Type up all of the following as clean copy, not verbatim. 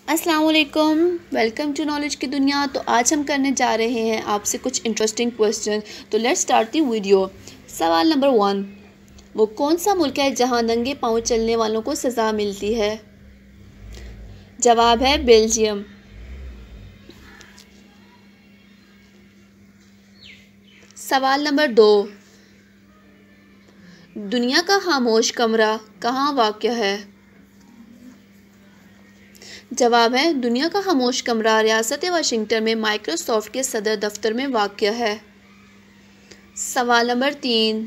अस्सलाम वालेकुम, welcome to knowledge की दुनिया। तो आज हम करने जा रहे हैं आपसे कुछ इंटरेस्टिंग क्वेश्चन। तो लेट्स स्टार्ट दी वीडियो। सवाल नंबर 1, वो कौन सा मुल्क है जहां नंगे पाँव चलने वालों को सज़ा मिलती है? जवाब है बेल्जियम। सवाल नंबर 2, दुनिया का खामोश कमरा कहाँ वाक़या है? जवाब है दुनिया का खामोश कमरा रियासत वाशिंगटन में माइक्रोसॉफ्ट के सदर दफ्तर में वाक़या है। सवाल नंबर 3,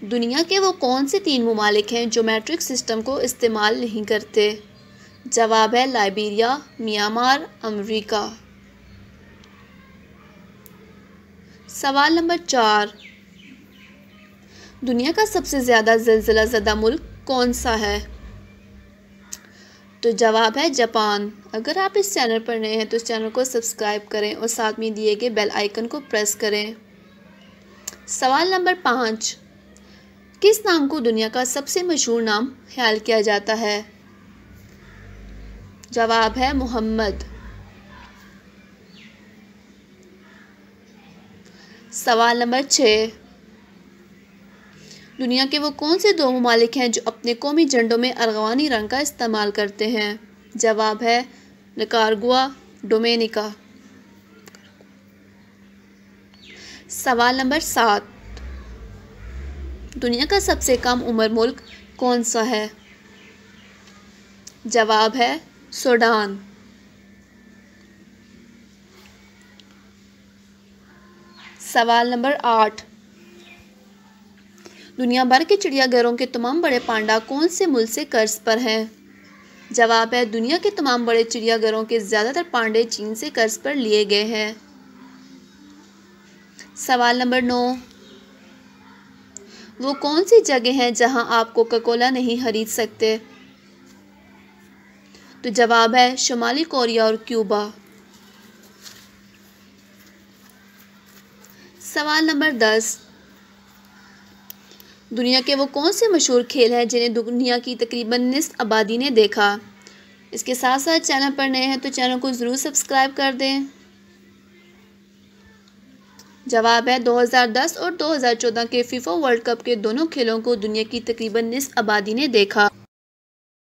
दुनिया के वो कौन से 3 ममालिक हैं जो मैट्रिक सिस्टम को इस्तेमाल नहीं करते? जवाब है लाइबेरिया, म्यांमार, अमेरिका। सवाल नंबर 4, दुनिया का सबसे ज़्यादा ज़लज़ला ज़दा मुल्क कौन सा है? तो जवाब है जापान। अगर आप इस चैनल पर नए हैं तो इस चैनल को सब्सक्राइब करें और साथ में दिए गए बेल आइकन को प्रेस करें। सवाल नंबर 5, किस नाम को दुनिया का सबसे मशहूर नाम ख्याल किया जाता है? जवाब है मोहम्मद। सवाल नंबर 6, दुनिया के वो कौन से 2 ममालिक हैं जो अपने कौमी झंडों में अर्गवानी रंग का इस्तेमाल करते हैं? जवाब है निकारागुआ, डोमिनिका। सवाल नंबर 7, दुनिया का सबसे कम उम्र मुल्क कौन सा है? जवाब है सूडान। सवाल नंबर 8, दुनिया भर के चिड़ियाघरों के तमाम बड़े पांडा कौन से मुल्क से कर्ज पर हैं? जवाब है दुनिया के तमाम बड़े चिड़ियाघरों के ज़्यादातर पांडे चीन से कर्ज पर लिए गए हैं। सवाल नंबर 9, वो कौन सी जगह है जहां आप कोका कोला नहीं खरीद सकते? तो जवाब है शुमाली कोरिया और क्यूबा। सवाल नंबर 10, दुनिया के वो कौन से मशहूर खेल हैं जिन्हें दुनिया की तकरीबन निस्फ आबादी ने देखा? इसके साथ साथ चैनल पर नए हैं तो चैनल को ज़रूर सब्सक्राइब कर दें। जवाब है 2010 और 2014 के फीफा वर्ल्ड कप के दोनों खेलों को दुनिया की तकरीबन निस्फ आबादी ने देखा।